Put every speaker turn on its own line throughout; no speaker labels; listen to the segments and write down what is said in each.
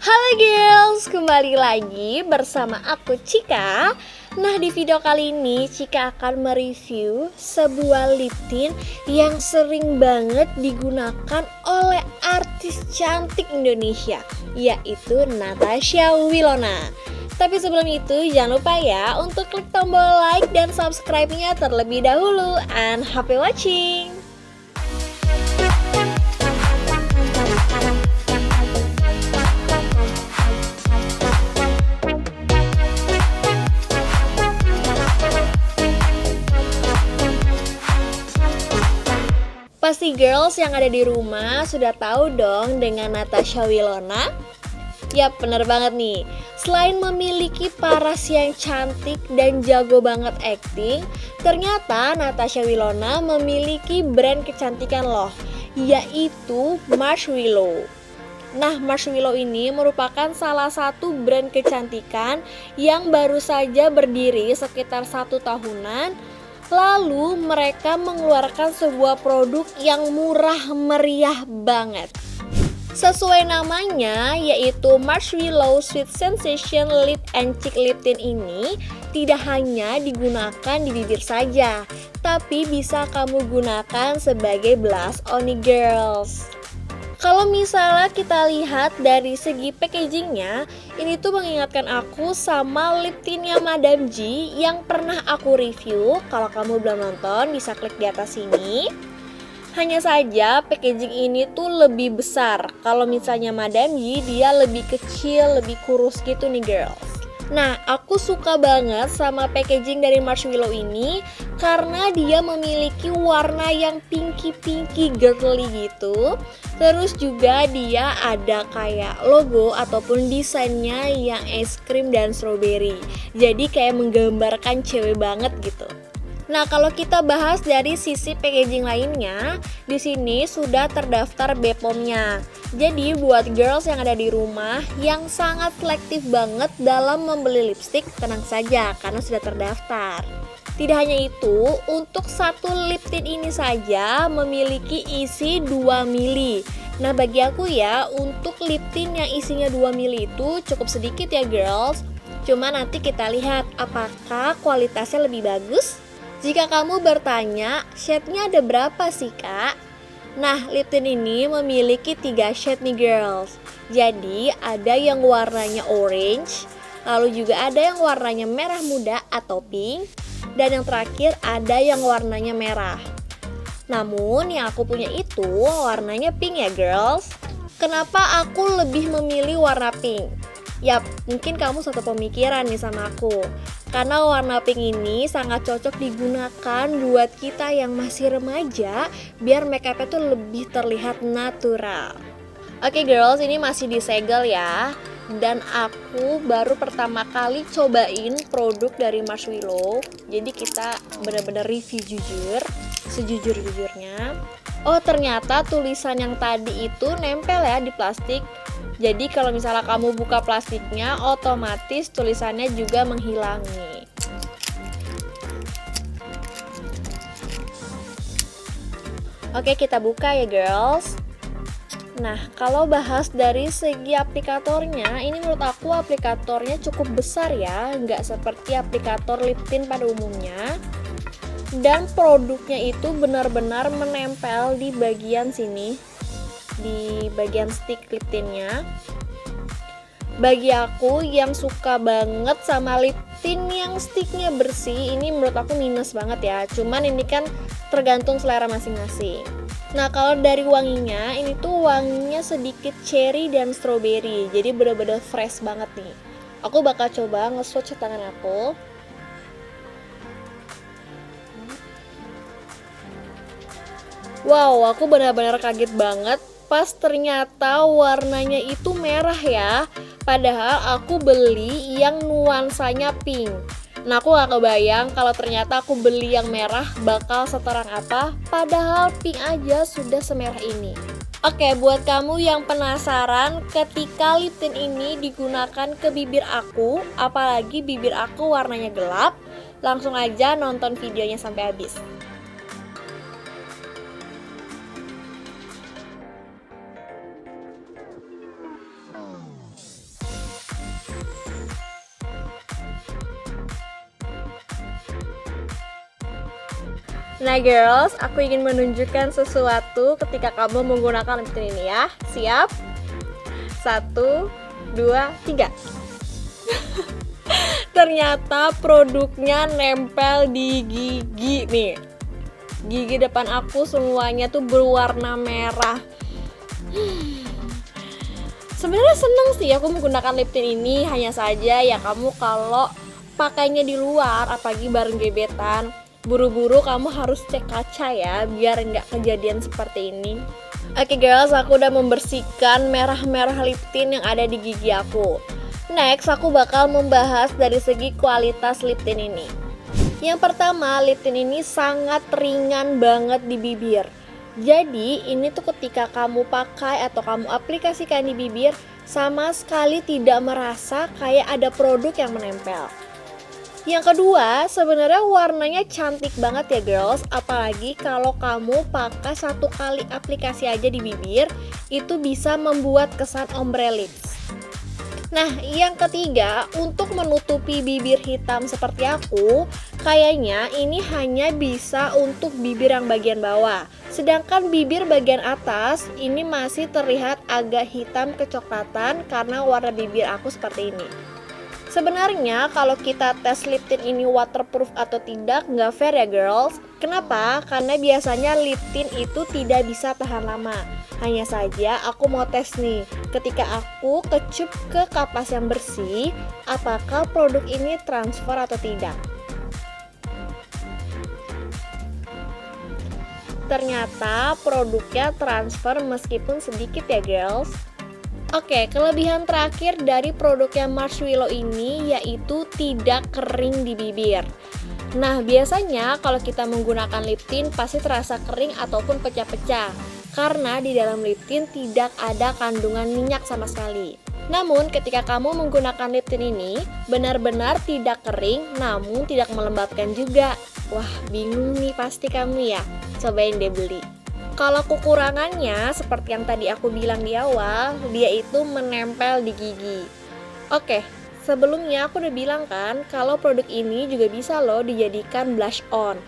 Halo girls, kembali lagi bersama aku Cika. Nah, di video kali ini Cika akan mereview sebuah lip tint yang sering banget digunakan oleh artis cantik Indonesia, yaitu Natasha Wilona. Tapi sebelum itu jangan lupa ya untuk klik tombol like dan subscribe-nya terlebih dahulu. And happy watching! Pasti girls yang ada di rumah sudah tahu dong dengan Natasha Wilona. Yap, bener banget nih. Selain memiliki paras yang cantik dan jago banget acting, ternyata Natasha Wilona memiliki brand kecantikan loh, yaitu Marshwillow. Nah, Marshwillow ini merupakan salah satu brand kecantikan yang baru saja berdiri sekitar 1 tahunan. Lalu mereka mengeluarkan sebuah produk yang murah meriah banget. Sesuai namanya, yaitu Marshwillow Sweet Sensation Lip and Cheek Lip Tint ini tidak hanya digunakan di bibir saja, tapi bisa kamu gunakan sebagai blush on nih girls. Kalau misalnya kita lihat dari segi packagingnya, ini tuh mengingatkan aku sama lip tintnya Madame G yang pernah aku review. Kalau kamu belum nonton, bisa klik di atas sini. Hanya saja packaging ini tuh lebih besar. Kalau misalnya Madame G, dia lebih kecil, lebih kurus gitu nih girls. Nah, aku suka banget sama packaging dari Marshwillow ini karena dia memiliki warna yang pinky girly gitu. Terus juga dia ada kayak logo ataupun desainnya yang es krim dan strawberry. Jadi kayak menggambarkan cewek banget gitu. Nah, kalau kita bahas dari sisi packaging lainnya, di sini sudah terdaftar BPOM-nya. Jadi buat girls yang ada di rumah yang sangat selektif banget dalam membeli lipstick, tenang saja karena sudah terdaftar. Tidak hanya itu, untuk satu lip tint ini saja memiliki isi 2 mili. Nah, bagi aku ya, untuk lip tint yang isinya 2 mili itu cukup sedikit ya girls. Cuma nanti kita lihat apakah kualitasnya lebih bagus. Jika kamu bertanya, shade-nya ada berapa sih kak? Nah, lip tint ini memiliki 3 shade nih girls. Jadi ada yang warnanya orange, lalu juga ada yang warnanya merah muda atau pink, dan yang terakhir ada yang warnanya merah. Namun yang aku punya itu warnanya pink ya girls. Kenapa aku lebih memilih warna pink? Yap, mungkin kamu satu pemikiran nih sama aku. Karena warna pink ini sangat cocok digunakan buat kita yang masih remaja, biar makeupnya tuh lebih terlihat natural. Oke girls, ini masih disegel ya. Dan aku baru pertama kali cobain produk dari Marshwillow. Jadi kita benar-benar review jujur, sejujur-jujurnya. Oh, ternyata tulisan yang tadi itu nempel ya di plastik. Jadi kalau misalnya kamu buka plastiknya, otomatis tulisannya juga menghilangi. Oke, kita buka ya girls. Nah, kalau bahas dari segi aplikatornya, ini menurut aku aplikatornya cukup besar ya, nggak seperti aplikator lip tint pada umumnya. Dan produknya itu benar-benar menempel di bagian sini, di bagian stick lip tintnya. Bagi aku yang suka banget sama lip tint yang sticknya bersih, ini menurut aku minus banget ya. Cuman ini kan tergantung selera masing-masing. Nah, kalau dari wanginya, ini tuh wanginya sedikit cherry dan strawberry. Jadi bener-bener fresh banget nih. Aku bakal coba nge-swatch tangan aku. Wow, aku benar-benar kaget banget pas ternyata warnanya itu merah ya. Padahal aku beli yang nuansanya pink. Nah, aku gak kebayang kalau ternyata aku beli yang merah bakal seterang apa. Padahal pink aja sudah semerah ini. Oke, buat kamu yang penasaran ketika lip tint ini digunakan ke bibir aku, apalagi bibir aku warnanya gelap, langsung aja nonton videonya sampai habis. Nah girls, aku ingin menunjukkan sesuatu ketika kamu menggunakan lip tint ini ya. Siap? 1, 2, 3. Ternyata produknya nempel di gigi nih. Gigi depan aku semuanya tuh berwarna merah. Sebenarnya seneng sih aku menggunakan lip tint ini, hanya saja ya kamu kalau pakainya di luar, apalagi bareng gebetan, buru-buru kamu harus cek kaca ya, biar nggak kejadian seperti ini. Oke girls, aku udah membersihkan merah-merah lip tint yang ada di gigi aku. Next, aku bakal membahas dari segi kualitas lip tint ini. Yang pertama, lip tint ini sangat ringan banget di bibir. Jadi ini tuh ketika kamu pakai atau kamu aplikasikan di bibir, sama sekali tidak merasa kayak ada produk yang menempel. Yang kedua, sebenarnya warnanya cantik banget ya girls. Apalagi kalau kamu pakai 1 kali aplikasi aja di bibir, itu bisa membuat kesan ombre lips. Nah, yang ketiga, untuk menutupi bibir hitam seperti aku, kayaknya ini hanya bisa untuk bibir yang bagian bawah. Sedangkan bibir bagian atas ini masih terlihat agak hitam kecoklatan karena warna bibir aku seperti ini. Sebenarnya kalau kita tes lip tint ini waterproof atau tidak nggak fair ya girls. Kenapa? Karena biasanya lip tint itu tidak bisa tahan lama. Hanya saja aku mau tes nih, ketika aku kecup ke kapas yang bersih, apakah produk ini transfer atau tidak. Ternyata produknya transfer meskipun sedikit ya girls. Oke, kelebihan terakhir dari produknya Marshmallow ini yaitu tidak kering di bibir. Nah, biasanya kalau kita menggunakan lip tint pasti terasa kering ataupun pecah-pecah karena di dalam lip tint tidak ada kandungan minyak sama sekali. Namun, ketika kamu menggunakan lip tint ini benar-benar tidak kering namun tidak melembabkan juga. Wah, bingung nih pasti kamu ya. Cobain deh beli. Kalau kekurangannya, seperti yang tadi aku bilang di awal, dia itu menempel di gigi. Oke, sebelumnya aku udah bilang kan, kalau produk ini juga bisa loh dijadikan blush on.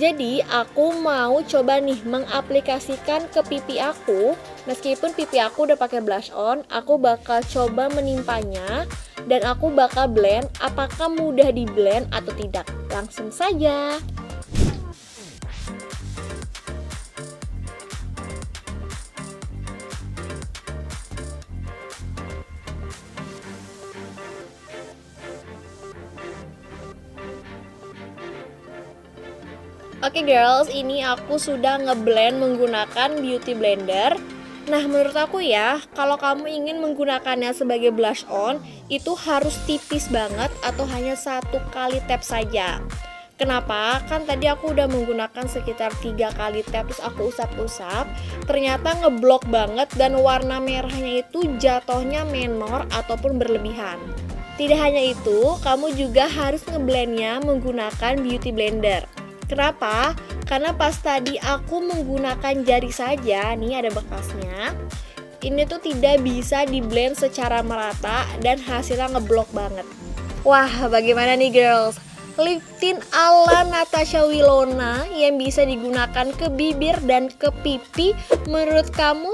Jadi, aku mau coba nih mengaplikasikan ke pipi aku. Meskipun pipi aku udah pakai blush on, aku bakal coba menimpanya. Dan aku bakal blend, apakah mudah di blend atau tidak. Langsung saja. Oke girls, ini aku sudah ngeblend menggunakan beauty blender. Nah menurut aku ya, kalau kamu ingin menggunakannya sebagai blush on, itu harus tipis banget atau hanya 1 kali tap saja. Kenapa? Kan tadi aku udah menggunakan sekitar 3 kali tap terus aku usap-usap. Ternyata ngeblok banget dan warna merahnya itu jatuhnya menor ataupun berlebihan. Tidak hanya itu, kamu juga harus ngeblendnya menggunakan beauty blender. Kenapa? Karena pas tadi aku menggunakan jari saja, nih ada bekasnya. Ini tuh tidak bisa di blend secara merata dan hasilnya ngeblok banget. Wah, bagaimana nih girls? Lip tint ala Natasha Wilona yang bisa digunakan ke bibir dan ke pipi. Menurut kamu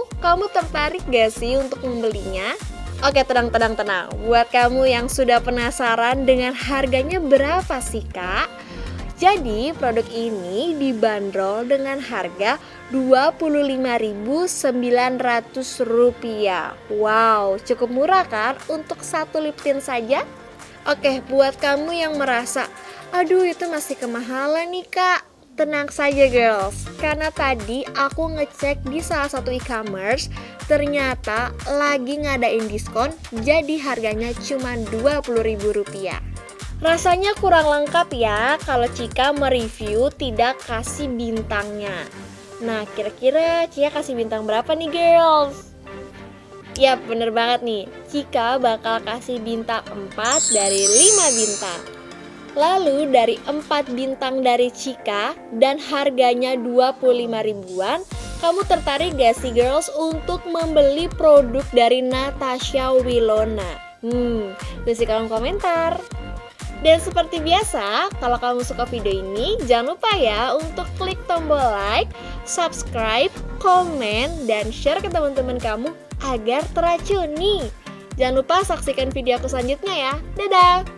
tertarik gak sih untuk membelinya? Oke, tenang. Buat kamu yang sudah penasaran dengan harganya berapa sih kak? Jadi produk ini dibanderol dengan harga Rp25.900. Wow, cukup murah kan untuk 1 lip tint saja? Oke, buat kamu yang merasa, aduh itu masih kemahalan nih kak, tenang saja girls. Karena tadi aku ngecek di salah satu e-commerce, ternyata lagi ngadain diskon, jadi harganya cuma Rp20.000. Rasanya kurang lengkap ya kalau Cika mereview tidak kasih bintangnya. Nah, kira-kira Cika kasih bintang berapa nih girls? Yap, bener banget nih. Cika bakal kasih bintang 4 dari 5 bintang. Lalu dari 4 bintang dari Cika dan harganya 25 ribuan, kamu tertarik gak sih girls untuk membeli produk dari Natasha Wilona? Tulis di kolom komentar. Dan seperti biasa, kalau kamu suka video ini, jangan lupa ya untuk klik tombol like, subscribe, komen, dan share ke teman-teman kamu agar teracuni. Jangan lupa saksikan video aku selanjutnya ya. Dadah!